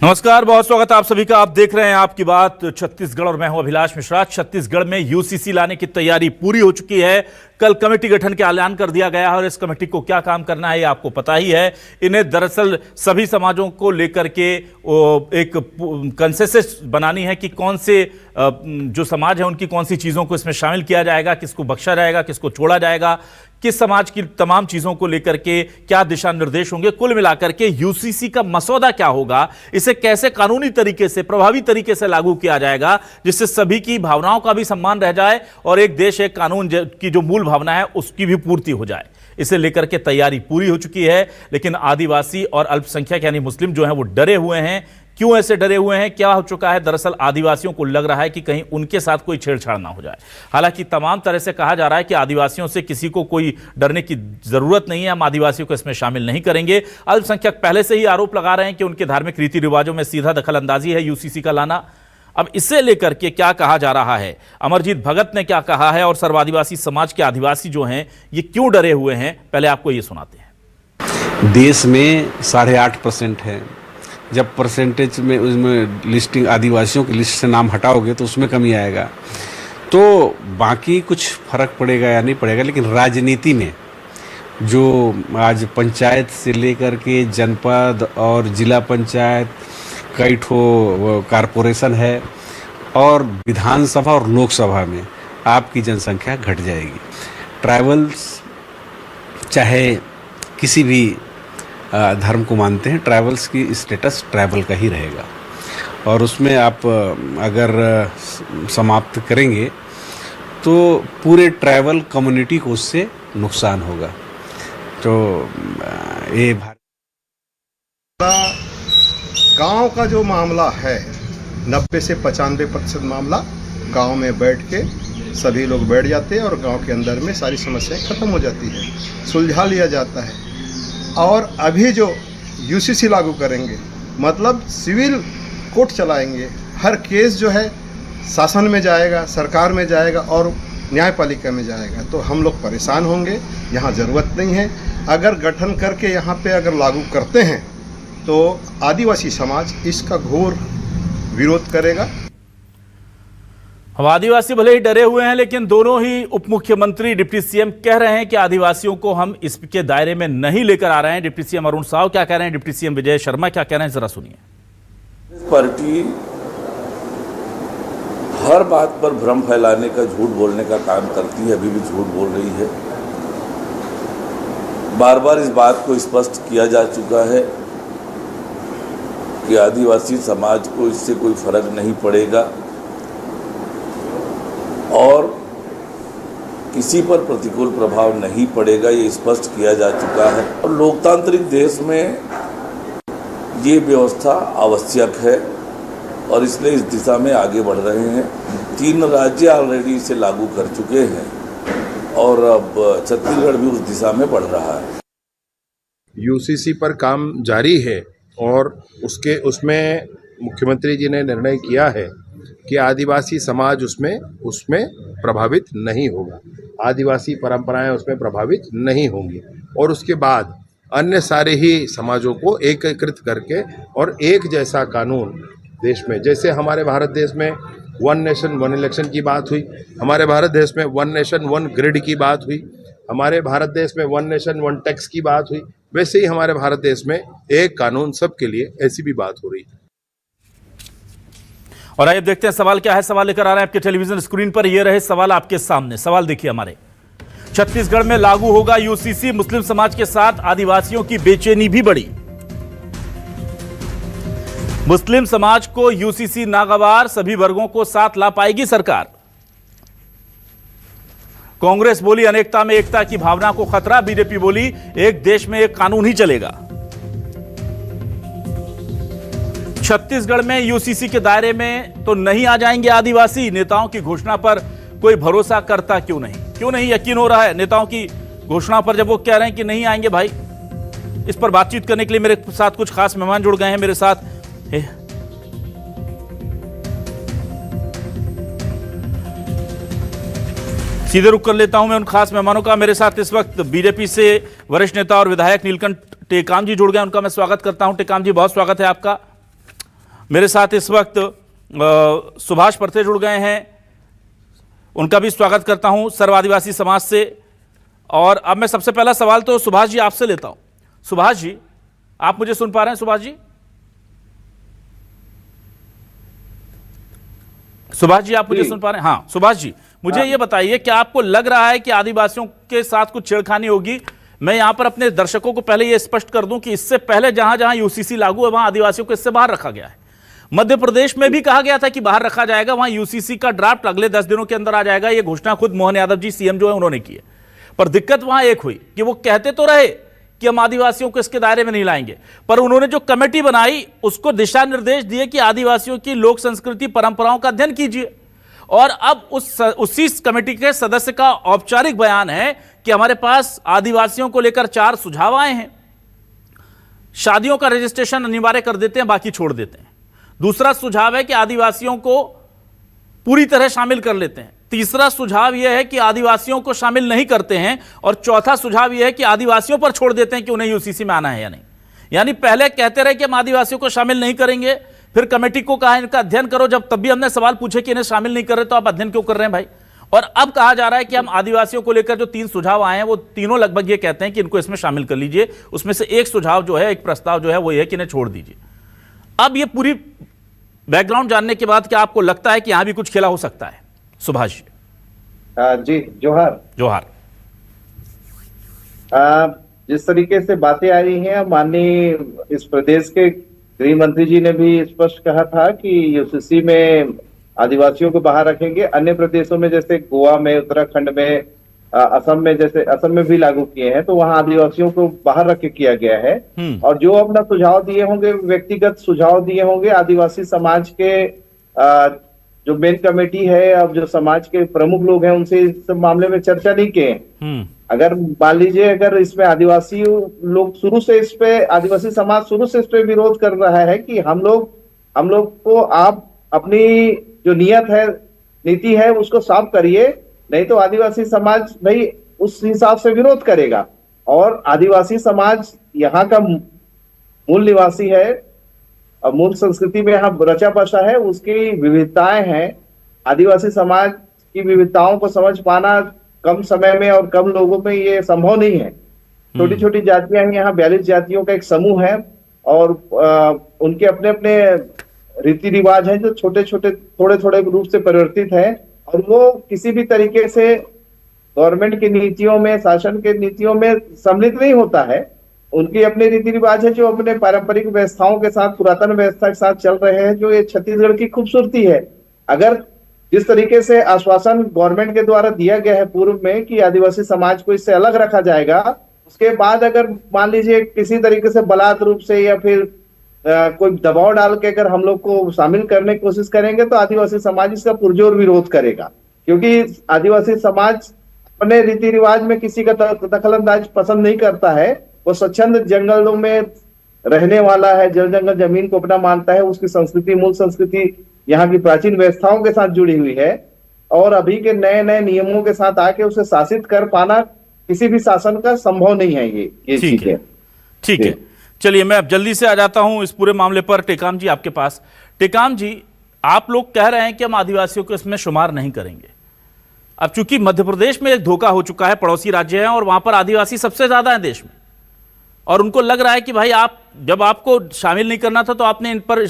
नमस्कार, बहुत स्वागत है आप सभी का। आप देख रहे हैं आपकी बात छत्तीसगढ़ और मैं हूं अभिलाष मिश्रा। छत्तीसगढ़ में यूसीसी लाने की तैयारी पूरी हो चुकी है। कल कमेटी गठन का ऐलान कर दिया गया है और इस कमेटी को क्या काम करना है ये आपको पता ही है। इन्हें दरअसल सभी समाजों को लेकर के एक कंसेंसस बनानी है कि कौन से जो समाज है उनकी कौन सी चीज़ों को इसमें शामिल किया जाएगा, किसको बख्शा जाएगा, किसको छोड़ा जाएगा, किस समाज की तमाम चीज़ों को लेकर के क्या दिशा निर्देश होंगे। कुल मिलाकर के यूसीसी का मसौदा क्या होगा, इसे कैसे कानूनी तरीके से प्रभावी तरीके से लागू किया जाएगा जिससे सभी की भावनाओं का भी सम्मान रह जाए और एक देश एक कानून की जो मूल भावना है उसकी भी पूर्ति हो जाए। इसे लेकर के तैयारी पूरी हो चुकी है, लेकिन आदिवासी और अल्पसंख्यक यानी मुस्लिम जो हैं वो डरे हुए हैं। क्यों ऐसे डरे हुए हैं, क्या हो चुका है? दरअसल आदिवासियों को लग रहा है कि कहीं उनके साथ कोई छेड़छाड़ ना हो जाए। हालांकि तमाम तरह से कहा जा रहा है कि आदिवासियों से किसी को कोई डरने की जरूरत नहीं है, हम आदिवासियों को इसमें शामिल नहीं करेंगे। अल्पसंख्यक पहले से ही आरोप लगा रहे हैं कि उनके धार्मिक रीति रिवाजों में सीधा दखल अंदाजी है यूसीसी का लाना। अब इसे लेकर के क्या कहा जा रहा है, अमरजीत भगत ने क्या कहा है और सर्व आदिवासी समाज के आदिवासी जो हैं ये क्यों डरे हुए हैं, पहले आपको ये सुनाते हैं। देश में 8.5% है। जब परसेंटेज में उसमें लिस्टिंग आदिवासियों की लिस्ट से नाम हटाओगे तो उसमें कमी आएगा, तो बाकी कुछ फर्क पड़ेगा या नहीं पड़ेगा। लेकिन राजनीति में जो आज पंचायत से लेकर के जनपद और जिला पंचायत, कई ठो कारपोरेशन है और विधानसभा और लोकसभा में आपकी जनसंख्या घट जाएगी। ट्राइबल्स चाहे किसी भी धर्म को मानते हैं, ट्राइबल्स की स्टेटस ट्राइबल का ही रहेगा और उसमें आप अगर समाप्त करेंगे तो पूरे ट्राइबल कम्युनिटी को उससे नुकसान होगा। तो ये गांव का जो मामला है 90 से 95% मामला गांव में बैठ के सभी लोग बैठ जाते हैं और गांव के अंदर में सारी समस्याएं खत्म हो जाती है, सुलझा लिया जाता है। और अभी जो यूसीसी लागू करेंगे मतलब सिविल कोर्ट चलाएंगे, हर केस जो है शासन में जाएगा, सरकार में जाएगा और न्यायपालिका में जाएगा, तो हम लोग परेशान होंगे। यहाँ ज़रूरत नहीं है। अगर गठन करके यहाँ पे अगर लागू करते हैं तो आदिवासी समाज इसका घोर विरोध करेगा। अब आदिवासी भले ही डरे हुए हैं, लेकिन दोनों ही उप मुख्यमंत्री डिप्टी सीएम कह रहे हैं कि आदिवासियों को हम इसके दायरे में नहीं लेकर आ रहे हैं। डिप्टी सीएम अरुण साव क्या कह रहे हैं, डिप्टी सीएम विजय शर्मा क्या कह रहे हैं, जरा सुनिए। पार्टी हर बात पर भ्रम फैलाने का, झूठ बोलने का काम करती है, अभी भी झूठ बोल रही है। बार बार इस बात को स्पष्ट किया जा चुका है कि आदिवासी समाज को इससे कोई फर्क नहीं पड़ेगा और किसी पर प्रतिकूल प्रभाव नहीं पड़ेगा, ये स्पष्ट किया जा चुका है। और लोकतांत्रिक देश में ये व्यवस्था आवश्यक है और इसलिए इस दिशा में आगे बढ़ रहे हैं। 3 राज्य ऑलरेडी इसे लागू कर चुके हैं और अब छत्तीसगढ़ भी उस दिशा में बढ़ रहा है। यूसीसी पर काम जारी है और उसमें मुख्यमंत्री जी ने निर्णय किया है कि आदिवासी समाज उसमें प्रभावित नहीं होगा, आदिवासी परंपराएं उसमें प्रभावित नहीं होंगी और उसके बाद अन्य सारे ही समाजों को एकीकृत करके और एक जैसा कानून देश में, जैसे हमारे भारत देश में 1 नेशन 1 इलेक्शन की बात हुई, हमारे भारत देश में 1 नेशन 1 ग्रिड की बात हुई, हमारे भारत देश में 1 नेशन 1 टैक्स की बात हुई, वैसे ही हमारे भारत देश में एक कानून सबके लिए, ऐसी भी बात हो रही है। और आइए देखते हैं सवाल क्या है। सवाल लेकर आ रहे हैं आपके टेलीविजन स्क्रीन पर, ये रहे सवाल आपके सामने। सवाल देखिए हमारे। छत्तीसगढ़ में लागू होगा यूसीसी, मुस्लिम समाज के साथ आदिवासियों की बेचैनी भी बढ़ी। मुस्लिम समाज को यूसीसी नागवार, सभी वर्गों को साथ ला पाएगी सरकार। कांग्रेस बोली अनेकता में एकता की भावना को खतरा, बीजेपी बोली एक देश में एक कानून ही चलेगा। छत्तीसगढ़ में यूसीसी के दायरे में तो नहीं आ जाएंगे आदिवासी, नेताओं की घोषणा पर कोई भरोसा करता क्यों नहीं यकीन हो रहा है नेताओं की घोषणा पर, जब वो कह रहे हैं कि नहीं आएंगे भाई। इस पर बातचीत करने के लिए मेरे साथ कुछ खास मेहमान जुड़ गए हैं। मेरे साथ सीधे रुक कर लेता हूं मैं उन खास मेहमानों का। मेरे साथ इस वक्त बीजेपी से वरिष्ठ नेता और विधायक नीलकंठ टेकाम जी जुड़ गए, उनका मैं स्वागत करता हूं। टेकाम जी बहुत स्वागत है आपका। मेरे साथ इस वक्त सुभाष परथे जुड़ गए हैं, उनका भी स्वागत करता हूं सर्व आदिवासी समाज से। और अब मैं सबसे पहला सवाल तो सुभाष जी आपसे लेता हूं। सुभाष जी, आप मुझे सुन पा रहे हैं? सुभाष जी आप मुझे सुन पा रहे हैं? हाँ सुभाष जी, मुझे ये बताइए, क्या आपको लग रहा है कि आदिवासियों के साथ कुछ छेड़खानी होगी? मैं यहां पर अपने दर्शकों को पहले यह स्पष्ट कर दूं कि इससे पहले जहां जहां यूसीसी लागू है वहां आदिवासियों को इससे बाहर रखा गया है। मध्य प्रदेश में भी कहा गया था कि बाहर रखा जाएगा, वहां यूसीसी का ड्राफ्ट अगले 10 दिनों के अंदर आ जाएगा। यह घोषणा खुद मोहन यादव जी सीएम जो है उन्होंने की है। पर दिक्कत वहां एक हुई कि वो कहते तो रहे कि हम आदिवासियों को इसके दायरे में नहीं लाएंगे, पर उन्होंने जो कमेटी बनाई उसको दिशा निर्देश दिए कि आदिवासियों की लोक संस्कृति परंपराओं का अध्ययन कीजिए। और अब उसी कमेटी के सदस्य का औपचारिक बयान है कि हमारे पास आदिवासियों को लेकर 4 सुझाव आए हैं। शादियों का रजिस्ट्रेशन अनिवार्य कर देते हैं, बाकी छोड़ देते हैं। दूसरा सुझाव है कि आदिवासियों को पूरी तरह शामिल कर लेते हैं। तीसरा सुझाव यह है कि आदिवासियों को शामिल नहीं करते हैं। और चौथा सुझाव यह है कि आदिवासियों पर छोड़ देते हैं कि उन्हें यूसीसी में आना है या नहीं। यानी पहले कहते रहे कि हम आदिवासियों को शामिल नहीं करेंगे, फिर कमेटी को कहा इनका अध्ययन करो। जब तब भी हमने सवाल पूछे कि इन्हें शामिल नहीं कर रहे तो आप अध्ययन क्यों कर रहे हैं भाई? और अब कहा जा रहा है कि हम आदिवासियों को लेकर जो 3 सुझाव आए हैं वो तीनों लगभग ये कहते हैं कि इनको इसमें शामिल कर लीजिए। उसमें से एक सुझाव जो है, एक प्रस्ताव जो है वो ये है कि इन्हें छोड़ दीजिए। अब ये पूरी बैकग्राउंड जानने के बाद क्या आपको लगता है कि यहां भी कुछ खेला हो सकता है? सुभाष जी जोहार। जोहार। जिस तरीके से बातें आ रही हैं, माननीय इस प्रदेश के गृह मंत्री जी ने भी स्पष्ट कहा था कि यूसीसी में आदिवासियों को बाहर रखेंगे। अन्य प्रदेशों में जैसे गोवा में, उत्तराखंड में, असम में, जैसे असम में भी लागू किए हैं, तो वहां आदिवासियों को बाहर रख के किया गया है। और जो अपना सुझाव दिए होंगे, व्यक्तिगत सुझाव दिए होंगे, आदिवासी समाज के जो मेन कमेटी है, अब जो समाज के प्रमुख लोग हैं उनसे इस मामले में चर्चा नहीं किए। अगर मान लीजिए, अगर इसमें आदिवासी लोग शुरू से इस पे, आदिवासी समाज शुरू से इस पे विरोध कर रहा है कि हम लोग को आप अपनी जो नियत है, नीति है, उसको साफ करिए, नहीं तो आदिवासी समाज भाई उस हिसाब से विरोध करेगा। और आदिवासी समाज यहाँ का मूल निवासी है, मूल संस्कृति में यहाँ रचा बसा है, उसकी विविधताएं हैं। आदिवासी समाज की विविधताओं को समझ पाना कम समय में और कम लोगों में ये संभव नहीं है। छोटी छोटी जातियां हैं यहाँ, 42 जातियों का एक समूह है और उनके अपने अपने रीति रिवाज हैं जो छोटे छोटे थोड़े थोड़े रूप से परिवर्तित है। और वो किसी भी तरीके से गवर्नमेंट की नीतियों में, शासन के नीतियों में सम्मिलित नहीं होता है। उनकी अपने रीति रिवाज है जो अपने पारंपरिक व्यवस्थाओं के साथ, पुरातन व्यवस्था के साथ चल रहे हैं, जो ये छत्तीसगढ़ की खूबसूरती है। अगर जिस तरीके से आश्वासन गवर्नमेंट के द्वारा दिया गया है पूर्व में कि आदिवासी समाज को इससे अलग रखा जाएगा, उसके बाद अगर मान लीजिए किसी तरीके से बलात् रूप से या फिर कोई दबाव डाल के अगर हम लोग को शामिल करने की कोशिश करेंगे तो आदिवासी समाज इसका पुरजोर विरोध करेगा। क्योंकि आदिवासी समाज अपने रीति रिवाज में किसी का दखलंदाज पसंद नहीं करता है। वो स्वच्छंद जंगलों में रहने वाला है, जल जंगल जमीन को अपना मानता है। उसकी संस्कृति, मूल संस्कृति यहाँ की प्राचीन व्यवस्थाओं के साथ जुड़ी हुई है। और अभी के नए नए नियमों के साथ आके उसे शासित कर पाना किसी भी शासन का संभव नहीं है। ये ठीक है। चलिए, मैं अब जल्दी से आ जाता हूं इस पूरे मामले पर। टेकाम जी आपके पास। टेकाम जी, आप लोग कह रहे हैं कि हम आदिवासियों को इसमें शुमार नहीं करेंगे। अब चूंकि मध्य प्रदेश में एक धोखा हो चुका है, पड़ोसी राज्य है और वहां पर आदिवासी सबसे ज्यादा है देश में, और उनको लग रहा है कि भाई आप, जब आपको शामिल नहीं करना था तो आपने इन पर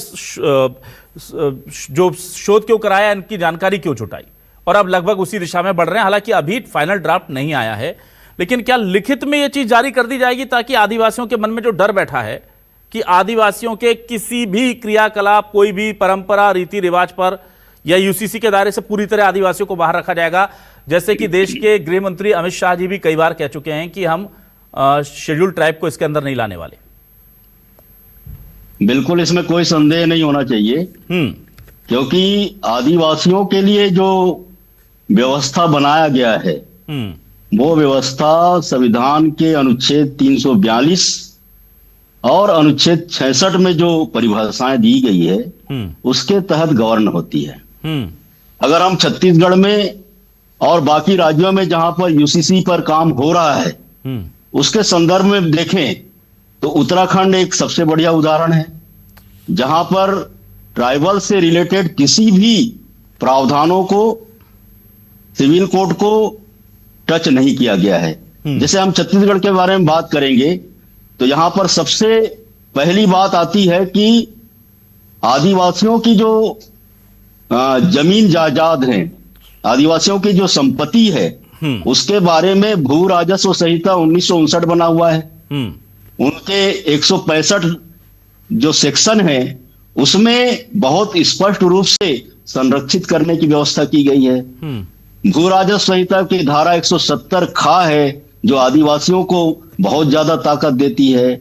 जो शोध क्यों कराया, इनकी जानकारी क्यों छुटाई, और अब लगभग उसी दिशा में बढ़ रहे हैं। हालांकि अभी फाइनल ड्राफ्ट नहीं आया है, लेकिन क्या लिखित में यह चीज जारी कर दी जाएगी ताकि आदिवासियों के मन में जो डर बैठा है कि आदिवासियों के किसी भी क्रियाकलाप, कोई भी परंपरा, रीति रिवाज पर या यूसीसी के दायरे से पूरी तरह आदिवासियों को बाहर रखा जाएगा, जैसे कि देश के गृह मंत्री अमित शाह जी भी कई बार कह चुके हैं कि हम शेड्यूल ट्राइब को इसके अंदर नहीं लाने वाले। बिल्कुल, इसमें कोई संदेह नहीं होना चाहिए, क्योंकि आदिवासियों के लिए जो व्यवस्था बनाया गया है वो व्यवस्था संविधान के अनुच्छेद 342 और अनुच्छेद 66 में जो परिभाषाएं दी गई है उसके तहत गवर्न होती है। अगर हम छत्तीसगढ़ में और बाकी राज्यों में जहां पर यूसीसी पर काम हो रहा है उसके संदर्भ में देखें तो उत्तराखंड एक सबसे बढ़िया उदाहरण है, जहां पर ट्राइबल से रिलेटेड किसी भी प्रावधानों को सिविल कोड को टच नहीं किया गया है। जैसे हम छत्तीसगढ़ के बारे में बात करेंगे तो यहां पर सबसे पहली बात आती है कि आदिवासियों की जो जमीन जायदाद है, आदिवासियों की जो संपत्ति है, उसके बारे में भू राजस्व संहिता 1959 बना हुआ है। उनके 165 जो सेक्शन है उसमें बहुत स्पष्ट रूप से संरक्षित करने की व्यवस्था की गई है। भू राजस्व संहिता की धारा 170 खा है जो आदिवासियों को बहुत ज्यादा ताकत देती है।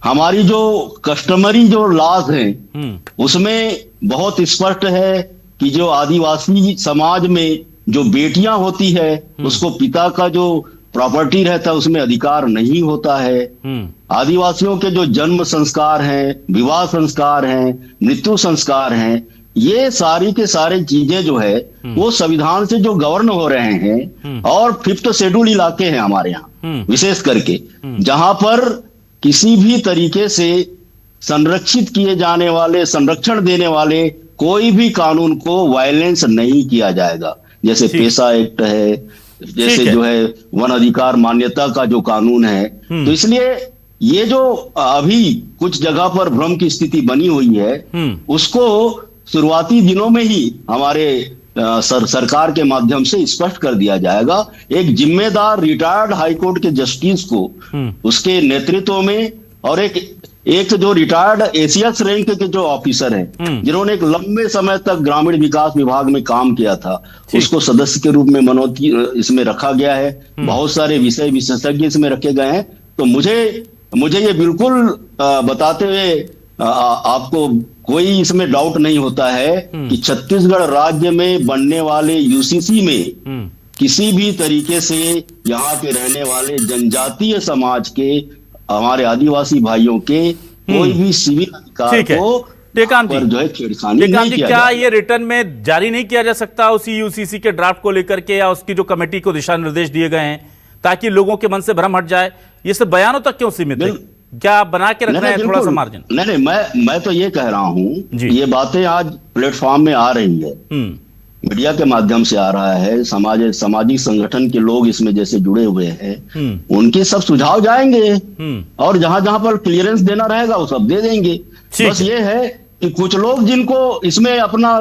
हमारी जो कस्टमरी जो लॉज हैं उसमें बहुत स्पष्ट है कि जो आदिवासी समाज में जो बेटियां होती है उसको पिता का जो प्रॉपर्टी रहता है उसमें अधिकार नहीं होता है। आदिवासियों के जो जन्म संस्कार हैं, विवाह संस्कार हैं, मृत्यु संस्कार हैं, ये सारी के सारे चीजें जो है वो संविधान से जो गवर्न हो रहे हैं। और 5th शेड्यूल इलाके हैं हमारे यहाँ विशेष करके, जहां पर किसी भी तरीके से संरक्षित किए जाने वाले, संरक्षण देने वाले कोई भी कानून को वायलेंस नहीं किया जाएगा। जैसे पेशा एक्ट है, जैसे जो है वन अधिकार मान्यता का जो कानून है। तो इसलिए ये जो अभी कुछ जगह पर भ्रम की स्थिति बनी हुई है उसको शुरुआती दिनों में ही हमारे सरकार के माध्यम से स्पष्ट कर दिया जाएगा। एक जिम्मेदार रिटायर्ड हाईकोर्ट के जस्टिस को उसके नेतृत्व में और एक जो रिटायर्ड एसीएस रैंक के जो ऑफिसर हैं जिन्होंने एक लंबे समय तक ग्रामीण विकास विभाग में काम किया था, उसको सदस्य के रूप में मनोती इसमें रखा गया है। बहुत सारे विषय विशेषज्ञ इसमें रखे गए हैं। तो मुझे ये बिल्कुल बताते हुए आपको कोई इसमें डाउट नहीं होता है कि छत्तीसगढ़ राज्य में बनने वाले यूसीसी में किसी भी तरीके से यहाँ के रहने वाले जनजातीय समाज के, हमारे आदिवासी भाइयों के कोई भी सिविल अधिकार को पर जो है छेड़खानी नहीं किया क्या ये रिटर्न में जारी नहीं किया जा सकता उसी यूसीसी के ड्राफ्ट को लेकर के, या उसकी जो कमेटी को दिशा निर्देश दिए गए हैं ताकि लोगों के मन से भ्रम हट जाए? ये सब बयानों तक क्यों सीमित है? क्या बना के रखना है थोड़ा सा मार्जिन? नहीं, मैं तो ये कह रहा हूं, ये बातें आज प्लेटफॉर्म में आ रही है, मीडिया के माध्यम से आ रहा है, सामाजिक संगठन के लोग इसमें जैसे जुड़े हुए हैं, उनके सब सुझाव जाएंगे और जहां जहां पर क्लियरेंस देना रहेगा वो सब दे देंगे। बस ये है कि कुछ लोग जिनको इसमें अपना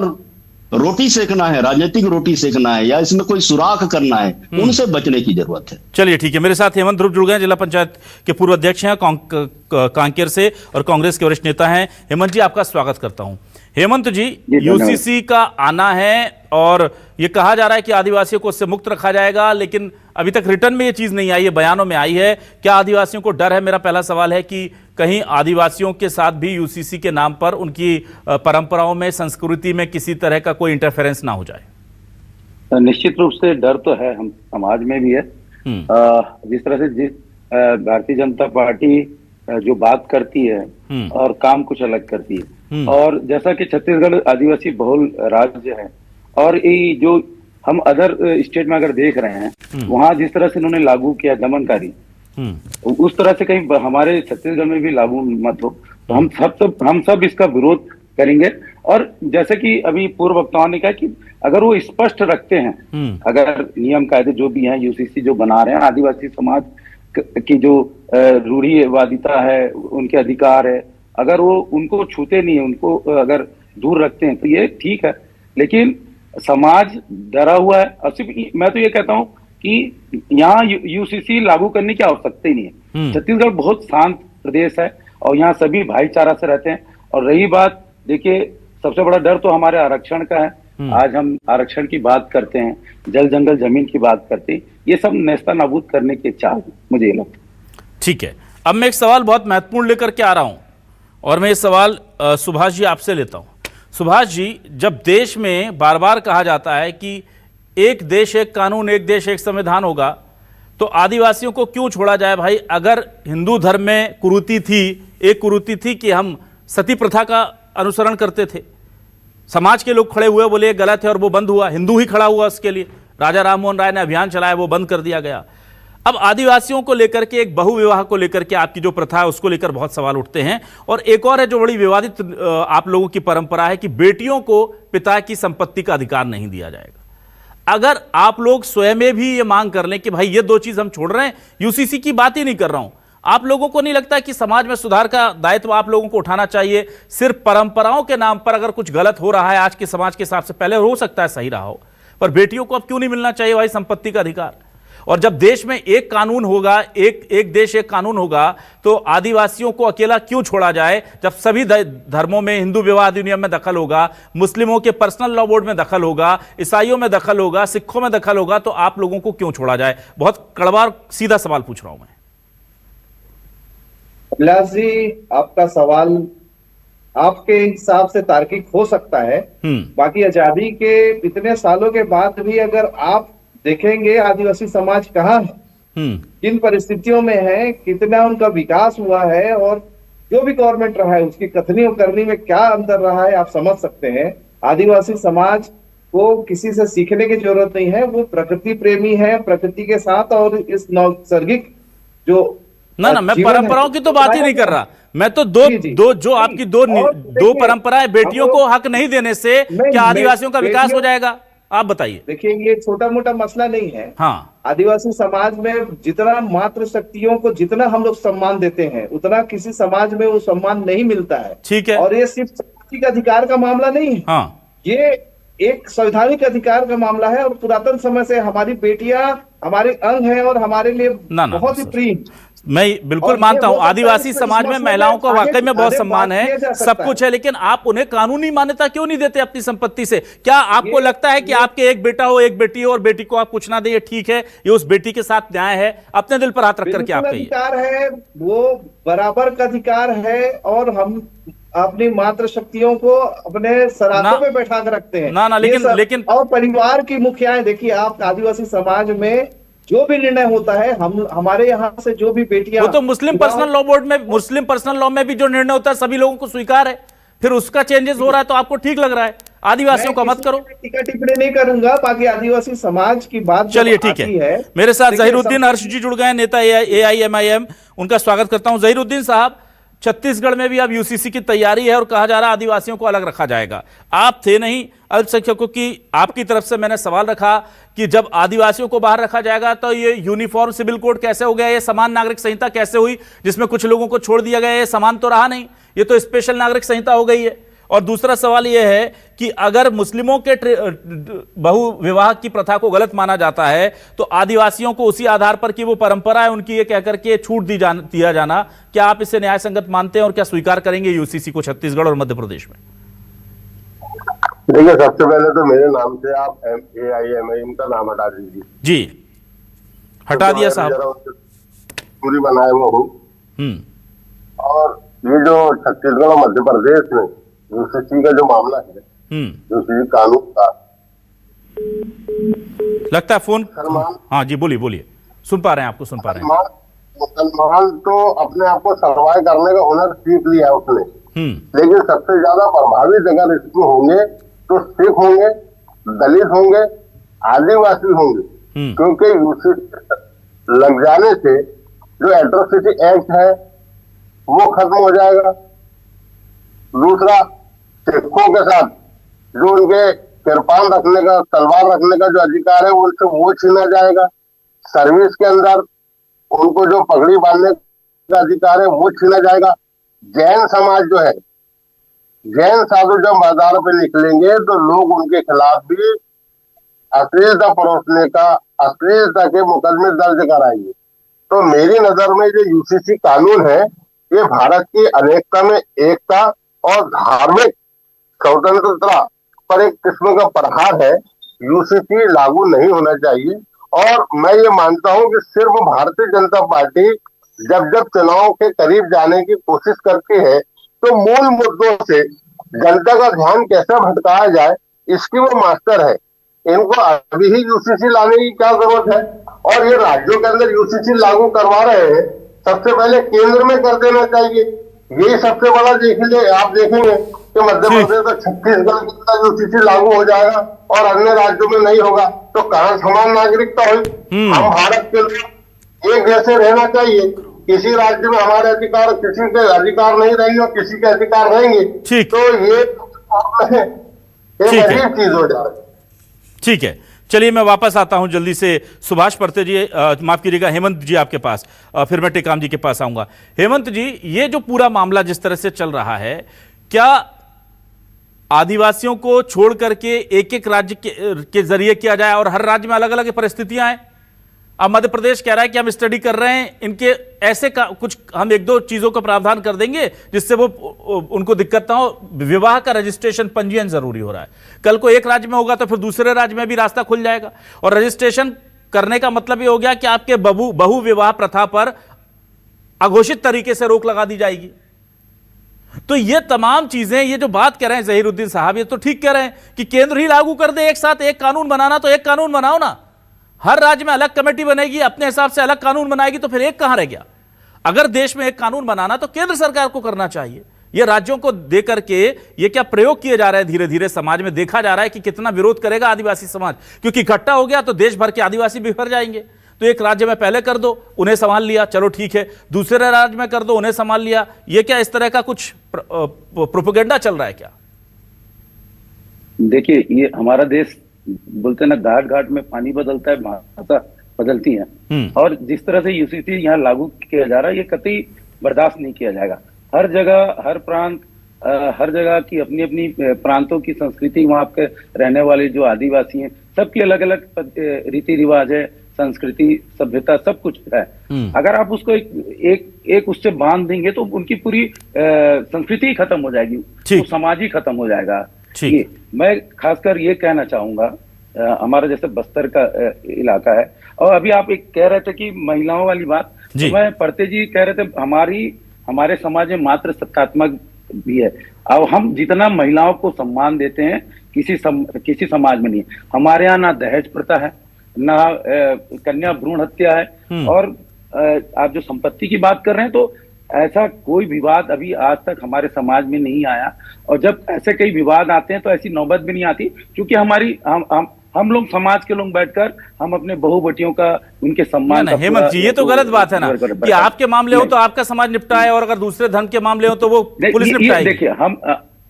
रोटी सेकना है, राजनीतिक रोटी सेकना है, या इसमें कोई सुराख करना है, उनसे बचने की जरूरत है। चलिए ठीक है, मेरे साथ हेमंत ध्रुव जुड़ गए, जिला पंचायत के पूर्व अध्यक्ष हैं कांकेर से और कांग्रेस के वरिष्ठ नेता हैं। हेमंत जी, आपका स्वागत करता हूं। हेमंत जी, यूसीसी का आना है और ये कहा जा रहा है कि आदिवासियों को उससे मुक्त रखा जाएगा, लेकिन अभी तक रिटर्न में ये चीज नहीं आई है, बयानों में आई है। क्या आदिवासियों को डर है? मेरा पहला सवाल है कि कहीं आदिवासियों के साथ भी यूसीसी के नाम पर उनकी परंपराओं में, संस्कृति में किसी तरह का कोई इंटरफेरेंस ना हो जाए। निश्चित रूप से डर तो है, हम समाज में भी है। जिस तरह से भारतीय जनता पार्टी जो बात करती है और काम कुछ अलग करती है, और जैसा कि छत्तीसगढ़ आदिवासी बहुल राज्य है और ये जो हम अदर स्टेट में अगर देख रहे हैं वहां जिस तरह से इन्होंने लागू किया दमनकारी, उस तरह से कहीं हमारे छत्तीसगढ़ में भी लागू मत हो। तो हम सब इसका विरोध करेंगे। और जैसे कि अभी पूर्व वक्ताओं ने कहा कि अगर वो स्पष्ट रखते हैं, अगर नियम कायदे जो भी हैं यूसीसी जो बना रहे हैं, आदिवासी समाज की जो रूढ़िवादिता है, उनके अधिकार है, अगर वो उनको छूते नहीं है, उनको अगर दूर रखते हैं तो ये ठीक है। लेकिन समाज डरा हुआ है और सिर्फ मैं तो ये कहता हूं कि यहाँ यूसीसी लागू करने की आवश्यकता ही नहीं है। छत्तीसगढ़ बहुत शांत प्रदेश है और यहाँ सभी भाईचारा से रहते हैं। और रही बात, देखिए सबसे बड़ा डर तो हमारे आरक्षण का है। आज हम आरक्षण की बात करते हैं, जल जंगल जमीन की बात करते हैं, ये सब नेस्ता नाबूद करने के चाल मुझे लगता है। ठीक है, अब मैं एक सवाल बहुत महत्वपूर्ण लेकर के आ रहा हूं और मैं ये सवाल सुभाष जी आपसे लेता हूं। सुभाष जी, जब देश में बार बार कहा जाता है कि एक देश एक कानून, एक देश एक संविधान होगा, तो आदिवासियों को क्यों छोड़ा जाए भाई? अगर हिंदू धर्म में कुरीति थी, एक कुरीति थी कि हम सती प्रथा का अनुसरण करते थे, समाज के लोग खड़े हुए, बोले गलत है और वो बंद हुआ, हिंदू ही खड़ा हुआ उसके लिए, राजा राम मोहन राय ने अभियान चलाया, वो बंद कर दिया गया। अब आदिवासियों को लेकर के, एक बहु विवाह को लेकर के आपकी जो प्रथा है उसको लेकर बहुत सवाल उठते हैं। और एक और है जो बड़ी विवादित आप लोगों की परंपरा है कि बेटियों को पिता की संपत्ति का अधिकार नहीं दिया जाएगा। अगर आप लोग स्वयं भी ये मांग कर लें कि भाई ये दो चीज हम छोड़ रहे हैं, यूसीसी की बात ही नहीं कर रहा हूं, आप लोगों को नहीं लगता कि समाज में सुधार का दायित्व आप लोगों को उठाना चाहिए? सिर्फ परंपराओं के नाम पर अगर कुछ गलत हो रहा है आज के समाज के हिसाब से, पहले हो सकता है सही रहा हो, पर बेटियों को अब क्यों नहीं मिलना चाहिए भाई संपत्ति का अधिकार? और जब देश में एक कानून होगा, एक देश एक कानून होगा, तो आदिवासियों को अकेला क्यों छोड़ा जाए? जब सभी धर्मों में, हिंदू विवाह अधिनियम में दखल होगा, मुस्लिमों के पर्सनल लॉ बोर्ड में दखल होगा, ईसाइयों में दखल होगा, सिखों में दखल होगा, तो आप लोगों को क्यों छोड़ा जाए? बहुत कड़वा सीधा सवाल पूछ रहा हूं मैं। अभिलाष जी, आपका सवाल आपके हिसाब से तार्किक हो सकता है, बाकी आजादी के इतने सालों के बाद भी अगर आप देखेंगे आदिवासी समाज कहाँ है, किन परिस्थितियों में है, कितना उनका विकास हुआ है, और जो भी गवर्नमेंट रहा है उसकी कथनी और करनी में क्या अंतर रहा है, आप समझ सकते हैं। आदिवासी समाज को किसी से सीखने की जरूरत नहीं है, वो प्रकृति प्रेमी है, प्रकृति के साथ और इस नैसर्गिक जो ना मैं परंपराओं की तो बात ही नहीं कर रहा, मैं तो जो आपकी दो परंपराएं, बेटियों को हक नहीं देने से क्या आदिवासियों का विकास हो जाएगा? आप बताइए। देखिए, ये छोटा मोटा मसला नहीं है। हाँ, आदिवासी समाज में जितना मातृ शक्तियों को जितना हम लोग सम्मान देते हैं, उतना किसी समाज में वो सम्मान नहीं मिलता है। ठीक है। और ये सिर्फ सामाजिक अधिकार का मामला नहीं है। हाँ, ये एक संवैधानिक अधिकार का मामला है, और पुरातन समय से हमारी बेटियां हमारे अंग हैं और हमारे लिए बहुत ही प्रिय। मैं बिल्कुल मानता हूं आदिवासी समाज में महिलाओं को वाकई में बहुत सम्मान है, सब कुछ है, लेकिन आप उन्हें कानूनी मान्यता क्यों नहीं देते अपनी संपत्ति से? क्या आपको लगता है कि आपके एक बेटा हो, एक बेटी हो, और बेटी को आप कुछ ना दे, ये ठीक है, ये उस बेटी के साथ न्याय है? अपने दिल पर हाथ रख करके आप कहिए। अधिकार है, वो बराबर का अधिकार है, और हम अपनी मातृ शक्तियों को अपने सराहों पे बैठा कर रखते हैं ना लेकिन और परिवार की मुखियाएं, देखिए आप आदिवासी समाज में जो भी निर्णय होता है, हम हमारे यहाँ से जो भी बेटियां, वो तो मुस्लिम पर्सनल लॉ बोर्ड में, मुस्लिम पर्सनल लॉ में भी जो निर्णय होता है सभी लोगों को स्वीकार है, फिर उसका चेंजेस हो रहा है तो आपको ठीक लग रहा है? आदिवासियों का मत करो। टीका टिप्पणी नहीं करूंगा, बाकी आदिवासी समाज की बात चलिए ठीक है। मेरे साथ जहीरुद्दीन हर्ष जी जुड़ गए, नेता AIMIM, उनका स्वागत करता हूं। जहीरुद्दीन साहब, छत्तीसगढ़ में भी अब यूसीसी की तैयारी है और कहा जा रहा है आदिवासियों को अलग रखा जाएगा। आप थे नहीं अल्पसंख्यकों की, आपकी तरफ से मैंने सवाल रखा कि जब आदिवासियों को बाहर रखा जाएगा तो ये यूनिफॉर्म सिविल कोड कैसे हो गया, ये समान नागरिक संहिता कैसे हुई जिसमें कुछ लोगों को छोड़ दिया गया? ये समान तो रहा नहीं, ये तो स्पेशल नागरिक संहिता हो गई है। और दूसरा सवाल यह है कि अगर मुस्लिमों के बहु विवाह की प्रथा को गलत माना जाता है तो आदिवासियों को उसी आधार पर कि वो परंपरा है उनकी, ये कहकर के छूट दिया जाना, क्या आप इसे न्याय संगत मानते हैं और क्या स्वीकार करेंगे यूसीसी को छत्तीसगढ़ और मध्य प्रदेश में? देखिए, सबसे पहले तो मेरे नाम से आप AIMIM का नाम हटा दीजिए। जी, हटा दिया साहब, पूरी बनाए हुआ हूँ। और ये जो छत्तीसगढ़ और मध्य प्रदेश में यूसीसी का जो मामला है, यूसीसी कानून का, लगता है फोन। हाँ जी, बोलिए, सुन पा रहे हैं, आपको सुन पा रहे हैं। मुसलमान तो अपने आप को सर्वाइव करने का हुनर सीख लिया उसने, लेकिन सबसे ज्यादा प्रभावित अगर इसमें होंगे तो सिख होंगे, दलित होंगे, आदिवासी होंगे, क्योंकि यूसीसी लग जाने से जो एट्रोसिटी एक्ट है वो खत्म हो जाएगा। दूसरा, सिखों के साथ जो उनके किरपान रखने का, तलवार रखने का जो अधिकार है उनसे वो छीना जाएगा। सर्विस के अंदर उनको जो पगड़ी बांधने का अधिकार है वो छीना जाएगा। जैन समाज जो है, जैन साधु जब मैदान पे निकलेंगे तो लोग उनके खिलाफ भी अश्लीलता परोसने का, अश्लीलता के मुकदमे दर्ज कराएंगे। तो मेरी नजर में जो यूसीसी कानून है ये भारत की अनेकता में एकता और धार्मिक स्वतंत्रता पर एक किस्म का प्रहार है। यूसीसी लागू नहीं होना चाहिए। और मैं ये मानता हूं कि सिर्फ भारतीय जनता पार्टी जब चुनाव के करीब जाने की कोशिश करती है तो मूल मुद्दों से जनता का ध्यान कैसे भटकाया जाए इसकी वो मास्टर है। इनको अभी ही यूसीसी लाने की क्या जरूरत है? और ये राज्यों के अंदर यूसीसी लागू करवा रहे हैं, सबसे पहले केंद्र में कर देना चाहिए। यही सबसे बड़ा देखिए, आप देखेंगे कि मध्य प्रदेश और छत्तीसगढ़ के अंदर यूसीसी लागू हो जाएगा और अन्य राज्यों में नहीं होगा तो कहां समान नागरिकता हुई? हम भारत के एक जैसे रहना चाहिए। किसी राज्य में हमारे अधिकार किसी के अधिकार नहीं रहेंगे और किसी के अधिकार रहेंगे, ठीक। तो ये एक अजीब चीज हो जाए। ठीक है, चलिए मैं वापस आता हूं जल्दी से। सुभाष परते जी, माफ कीजिएगा, हेमंत जी आपके पास, फिर मैं टेकाम जी के पास आऊंगा। हेमंत जी, ये जो पूरा मामला जिस तरह से चल रहा है, क्या आदिवासियों को छोड़ करके एक एक राज्य के जरिए किया जाए और हर राज्य में अलग अलग परिस्थितियां हैं? अब मध्य प्रदेश कह रहा है कि हम स्टडी कर रहे हैं, इनके ऐसे का कुछ हम एक दो चीजों का प्रावधान कर देंगे जिससे वो उनको दिक्कत ना हो। विवाह का रजिस्ट्रेशन, पंजीयन जरूरी हो रहा है। कल को एक राज्य में होगा तो फिर दूसरे राज्य में भी रास्ता खुल जाएगा। और रजिस्ट्रेशन करने का मतलब ये हो गया कि आपके बहु विवाह प्रथा पर अघोषित तरीके से रोक लगा दी जाएगी। तो ये तमाम चीजें, ये जो बात कह रहे हैं जहीरुद्दीन साहब, ये तो ठीक कह रहे हैं कि केंद्र ही लागू कर दे एक साथ। एक कानून बनाना तो एक कानून बनाओ ना, हर राज्य में अलग कमेटी बनेगी, अपने हिसाब से अलग कानून बनाएगी, तो फिर एक कहां रह गया? अगर देश में एक कानून बनाना तो केंद्र सरकार को करना चाहिए। ये राज्यों को देकर के ये क्या प्रयोग किए जा रहे हैं? धीरे धीरे समाज में देखा जा रहा है कि कितना विरोध करेगा आदिवासी समाज, क्योंकि इकट्ठा हो गया तो देश भर के आदिवासी बिखर जाएंगे। तो एक राज्य में पहले कर दो, उन्हें संभाल लिया, चलो ठीक है, दूसरे राज्य में कर दो, उन्हें संभाल लिया। ये क्या इस तरह का कुछ प्रोपेगेंडा चल रहा है क्या? देखिए, ये हमारा देश, बोलते ना, घाट घाट में पानी बदलता है, भाषा बदलती है। और जिस तरह से यूसीसी यहाँ लागू किया जा रहा है, ये कतई बर्दाश्त नहीं किया जाएगा। हर जगह, हर प्रांत, हर जगह की अपनी अपनी प्रांतों की संस्कृति, वहां के रहने वाले जो आदिवासी हैं, सबकी अलग अलग रीति रिवाज है, संस्कृति, सभ्यता, सब कुछ है। अगर आप उसको एक उससे बांध देंगे तो उनकी पूरी संस्कृति ही खत्म हो जाएगी, तो समाज ही खत्म हो जाएगा। ये मैं खासकर ये कहना चाहूंगा, हमारा जैसे बस्तर का इलाका है, और अभी आप एक कह रहे थे कि महिलाओं वाली बात, तो मैं परते जी कह रहे थे, हमारे समाज में मात्र सत्तात्मक भी है। अब हम जितना महिलाओं को सम्मान देते हैं, किसी समाज में नहीं। हमारे यहाँ ना दहेज प्रथा है, ना कन्या भ्रूण हत्या है, और आप जो संपत्ति की बात कर रहे हैं, तो ऐसा कोई विवाद अभी आज तक हमारे समाज में नहीं आया। और जब ऐसे कई विवाद आते हैं तो ऐसी नौबत भी नहीं आती, क्योंकि हम लोग समाज के लोग बैठकर हम अपने बहू बेटियों का, उनके सम्मान का। हेमंत जी, ये तो गलत बात है ना कि आपके मामले हो तो आपका समाज निपटाए और अगर दूसरे धर्म के मामले हो तो वो पुलिस निपटाएगी। देखिए, हम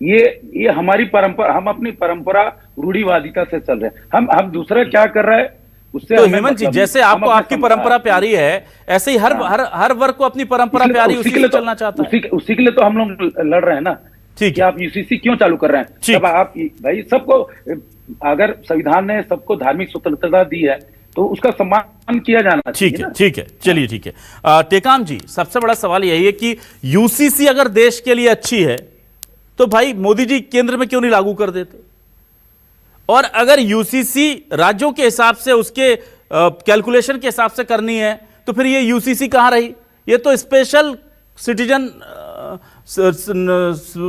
ये हमारी परंपरा, हम अपनी परंपरा रूढ़िवादिता से चल रहे हैं। हम दूसरा क्या कर रहा है उससे। तो हेमंत जी, जैसे आपको आपकी परंपरा प्यारी है, ऐसे ही हर वर्ग को अपनी परंपरा प्यारी, उसी के लिए चलना चाहता है। उसी के लिए तो हम लोग लड़ रहे हैं ना। ठीक है, आप यूसीसी क्यों चालू कर रहे हैं? जब आप भाई सबको, अगर संविधान ने सबको धार्मिक स्वतंत्रता दी है तो उसका सम्मान किया जाना चाहिए। ठीक है, चलिए ठीक है। टेकाम जी, सबसे बड़ा सवाल यही है कि यूसीसी अगर देश के लिए अच्छी है तो भाई मोदी जी केंद्र में क्यों नहीं लागू कर देते? और अगर यूसीसी राज्यों के हिसाब से, उसके कैलकुलेशन के हिसाब से करनी है, तो फिर ये यूसीसी कहां रही? ये तो स्पेशल सिटीजन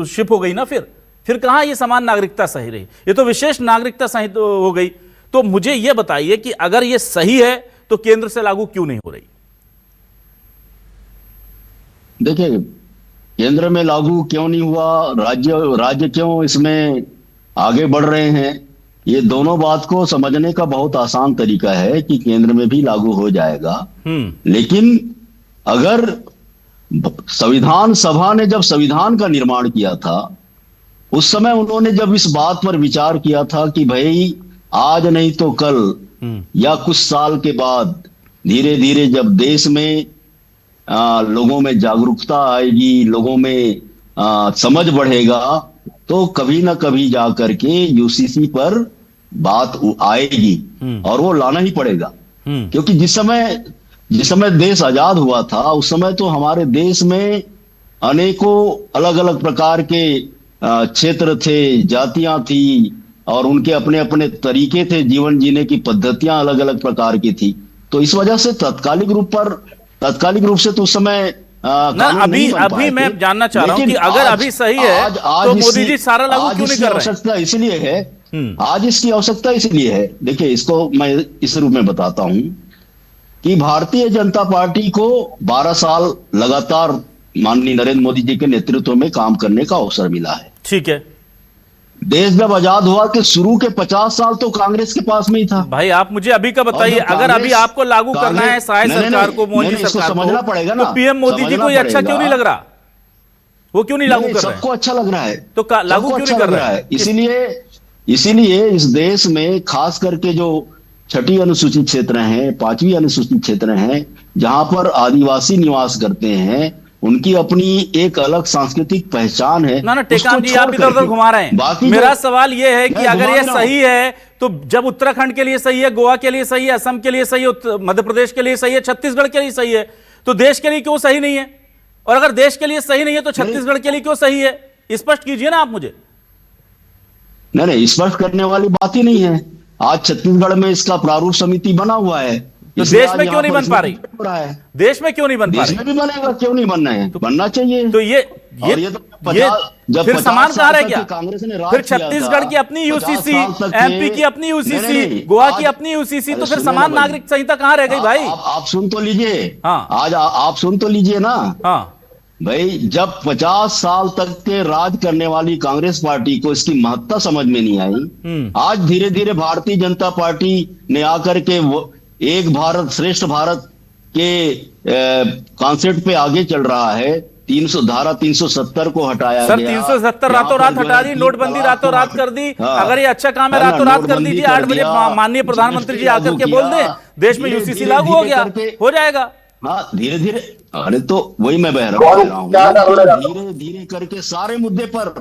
शिप हो गई ना। फिर कहां ये समान नागरिकता सही रही? ये तो विशेष नागरिकता सही हो गई। तो मुझे ये बताइए कि अगर ये सही है तो केंद्र से लागू क्यों नहीं हो रही? देखिए, केंद्र में लागू क्यों नहीं हुआ, राज्य क्यों इसमें आगे बढ़ रहे हैं, ये दोनों बात को समझने का बहुत आसान तरीका है कि केंद्र में भी लागू हो जाएगा। लेकिन अगर संविधान सभा ने जब संविधान का निर्माण किया था, उस समय उन्होंने जब इस बात पर विचार किया था कि भाई आज नहीं तो कल या कुछ साल के बाद धीरे धीरे जब देश में लोगों में जागरूकता आएगी, लोगों में समझ बढ़ेगा, तो कभी ना कभी जा करके यूसीसी पर बात आएगी और वो लाना ही पड़ेगा। क्योंकि जिस समय देश आजाद हुआ था, उस समय तो हमारे देश में अनेकों अलग अलग प्रकार के क्षेत्र थे, जातियां थी, और उनके अपने अपने तरीके थे, जीवन जीने की पद्धतियां अलग अलग प्रकार की थी। तो इस वजह से तात्कालिक रूप से तो उस समय अभी मैं जानना चाह रहा हूं कि अगर अभी सही है तो मोदी जी सारा लागू क्यों नहीं कर रहे? आवश्यकता इसलिए है, आज इसकी आवश्यकता इसलिए है। देखिए, इसको मैं इस रूप में बताता हूं कि भारतीय जनता पार्टी को 12 साल लगातार माननीय नरेंद्र मोदी जी के नेतृत्व में काम करने का अवसर मिला है। ठीक है। देश जब आजाद हुआ कि शुरू के 50 साल तो कांग्रेस के पास में ही था। भाई आप मुझे अभी का बताइए, अगर अभी आपको लागू करना है साय सरकार को, मोदी सरकार समझना पड़ेगा ना, तो पीएम मोदी जी को ये अच्छा क्यों नहीं लग रहा? वो क्यों नहीं लागू कर रहे हैं? सबको अच्छा लग रहा है, तो लागू क्यों नहीं कर रहा है? इसीलिए इस देश में खास करके जो 6ठी अनुसूचित क्षेत्र हैं, 5वीं अनुसूचित क्षेत्र हैं, जहां पर आदिवासी निवास करते हैं, उनकी अपनी एक अलग सांस्कृतिक पहचान है। ना टेकाम जी, आप इधर उधर घुमा रहे हैं। मेरा सवाल यह है कि अगर ये सही है तो जब उत्तराखंड के लिए सही है, गोवा के लिए सही है, असम के लिए सही है, मध्य प्रदेश के लिए सही है, छत्तीसगढ़ के लिए सही है, तो देश के लिए क्यों सही नहीं है? और अगर देश के लिए सही नहीं है तो छत्तीसगढ़ के लिए क्यों सही है? स्पष्ट कीजिए ना आप मुझे। नहीं, स्पष्ट करने वाली बात ही नहीं है। आज छत्तीसगढ़ में इसका प्रारूप समिति बना हुआ है, तो देश में क्यों नहीं बन पा रही? देश में क्यों नहीं बन पा रही? देश में भी बनेगा, क्यों नहीं बनना है? तो बनना चाहिए। तो ये फिर समान कहां रह गया? कांग्रेस ने फिर छत्तीसगढ़ की अपनी यूसीसी, एमपी की अपनी यूसीसी, गोवा की अपनी यूसीसी, तो फिर समान नागरिक संहिता कहां रह गई भाई? आप सुन तो लीजिए। हाँ, आज आप सुन तो लीजिए ना। हाँ भाई, जब 50 साल तक के राज करने वाली कांग्रेस पार्टी को इसकी महत्ता समझ में नहीं आई, आज धीरे धीरे भारतीय जनता पार्टी ने आकर के एक भारत श्रेष्ठ भारत के कॉन्सेप्ट पे आगे चल रहा है। 370 को हटाया सर, गया। 370 रातों रात हटा दी, नोटबंदी रातों रात कर दी। अगर ये अच्छा काम है रातों रात कर दीजिए। 8 बजे माननीय प्रधानमंत्री जी आकर के बोल दें देश में यूसीसी लागू हो गया, हो जाएगा। हाँ, धीरे धीरे। अरे तो वही मैं बह रहा हूँ, धीरे धीरे करके सारे मुद्दे पर।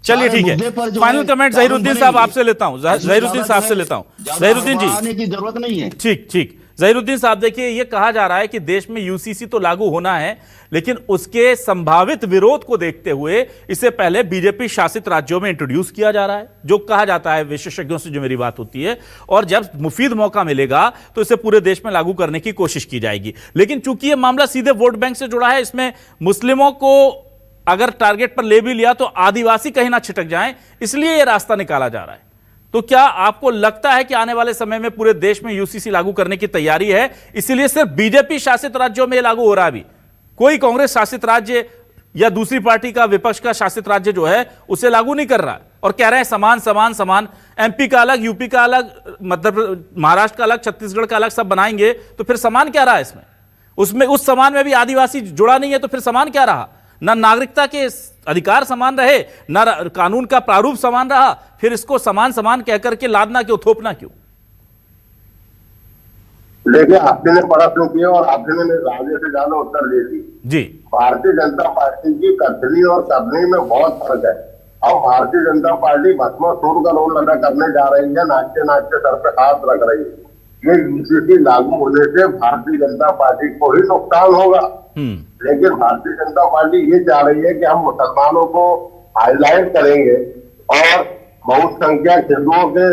चलिए ठीक है, फाइनल कमेंट जहीरुद्दीन साहब आपसे लेता हूं। जहीरुद्दीन साहब से लेता हूं। जहीरुद्दीन जी, आने की जरूरत नहीं है। ठीक। जहीरुद्दीन साहब, देखिए ये कहा जा रहा है कि देश में यूसीसी तो लागू होना है, लेकिन उसके संभावित विरोध को देखते हुए इसे पहले बीजेपी शासित राज्यों में इंट्रोड्यूस किया जा रहा है, जो कहा जाता है विशेषज्ञों से जो मेरी बात होती है, और जब मुफीद मौका मिलेगा तो इसे पूरे देश में लागू करने की कोशिश की जाएगी। लेकिन चूंकि यह मामला सीधे वोट बैंक से जुड़ा है, इसमें मुस्लिमों को अगर टारगेट पर ले भी लिया तो आदिवासी कहीं ना छिटक जाएं, इसलिए यह रास्ता निकाला जा रहा है। तो क्या आपको लगता है कि आने वाले समय में पूरे देश में यूसीसी लागू करने की तैयारी है, इसीलिए सिर्फ बीजेपी शासित राज्यों में लागू हो रहा है? अभी कोई कांग्रेस शासित राज्य या दूसरी पार्टी का, विपक्ष का शासित राज्य जो है उसे लागू नहीं कर रहा है, और कह रहे हैं समान समान समान, एमपी का अलग, यूपी का अलग, महाराष्ट्र का अलग, छत्तीसगढ़ का अलग, सब बनाएंगे। तो फिर समान क्या रहा इसमें? उसमें उस समान में भी आदिवासी जुड़ा नहीं है, तो फिर समान क्या रहा? ना नागरिकता के अधिकार समान रहे, ना कानून का प्रारूप समान रहा, फिर इसको समान समान कहकर के लादना क्यों, थोपना क्यों? देखिए, आपने प्रश्न किया और आपने राज्य से ज्यादा उत्तर दे दी जी। भारतीय जनता पार्टी की कथनी और करनी में बहुत फर्क है। अब भारतीय जनता पार्टी भस्मासुर का रोल अदा करने जा रही है, नाचते नाचते सर पे हाथ रख रही है। ये यूसीसी लागू होने से भारतीय जनता पार्टी को ही नुकसान होगा, लेकिन भारतीय जनता पार्टी ये चाह रही है कि हम मुसलमानों को हाईलाइट करेंगे और बहुसंख्यक हिंदुओं के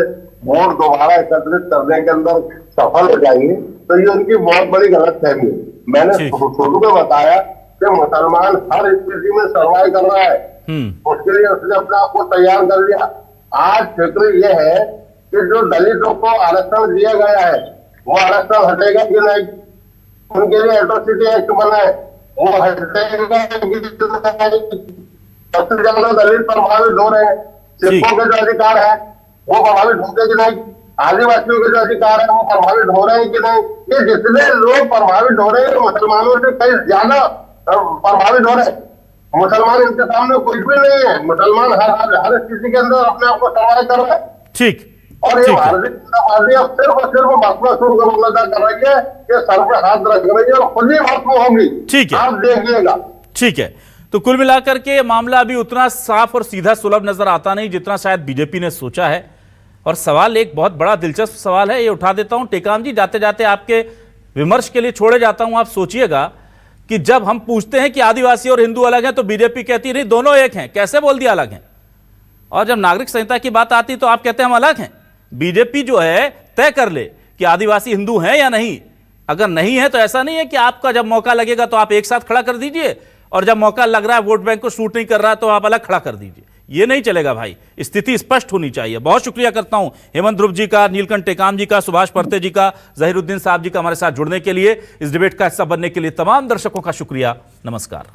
वोट दोबारा एकत्रित करने के अंदर सफल हो जाएंगे। तो ये उनकी बहुत बड़ी गलतफहमी है। मैंने शुरू में बताया कि मुसलमान हर स्थिति में सर्वाइव कर रहा है, उसके लिए उसने अपने आप को तैयार कर लिया। आज फिक्र ये है कि जो दलितों को आरक्षण दिया गया है वो आरक्षण हटेगा कि नहीं, उनके लिए एट्रोसिटी एक्ट बना है वो हटेगा कि नहीं। सबसे ज्यादा दलित प्रभावित हो रहे हैं, सिखों के जो अधिकार है वो प्रभावित होंगे कि नहीं, आदिवासियों के जो अधिकार है वो प्रभावित हो रहे हैं कि नहीं। ये जितने लोग प्रभावित हो रहे हैं मुसलमानों से कई ज्यादा प्रभावित हो रहे हैं। मुसलमान इनके सामने कुछ भी नहीं है, मुसलमान हर स्थिति के अंदर अपने आप को सर्वाइव कर रहे हैं। ठीक। और ये भारतीय जनता पार्टी अब सिर्फ और सिर्फ भस्मासुर का रोल अदा कर रही है कि सर पे हाथ रख रही है और खुद ही भस्म होगी। ठीक है, आप देखिएगा। ठीक है। तो कुल मिलाकर के मामला अभी उतना साफ और सीधा सुलभ नजर आता नहीं जितना शायद बीजेपी ने सोचा है। और सवाल एक बहुत बड़ा दिलचस्प सवाल है, ये उठा देता हूं टेकाम जी, जाते जाते आपके विमर्श के लिए छोड़े जाता हूं। आप सोचिएगा कि जब हम पूछते हैं कि आदिवासी और हिंदू अलग हैं तो बीजेपी कहती नहीं दोनों एक हैं, कैसे बोल दिया अलग हैं। और जब नागरिक संहिता की बात आती तो आप कहते हैं हम अलग हैं। बीजेपी जो है तय कर ले कि आदिवासी हिंदू हैं या नहीं। अगर नहीं है तो ऐसा नहीं है कि आपका जब मौका लगेगा तो आप एक साथ खड़ा कर दीजिए, और जब मौका लग रहा है वोट बैंक को सूट नहीं कर रहा है तो आप अलग खड़ा कर दीजिए। ये नहीं चलेगा भाई, स्थिति स्पष्ट होनी चाहिए। बहुत शुक्रिया करता हूं हेमंत ध्रुव जी का, नीलकंठ टेकाम जी का, सुभाष परते जी का, जहीरुद्दीन साहब जी का हमारे साथ जुड़ने के लिए, इस डिबेट का हिस्सा बनने के लिए तमाम दर्शकों का शुक्रिया। नमस्कार।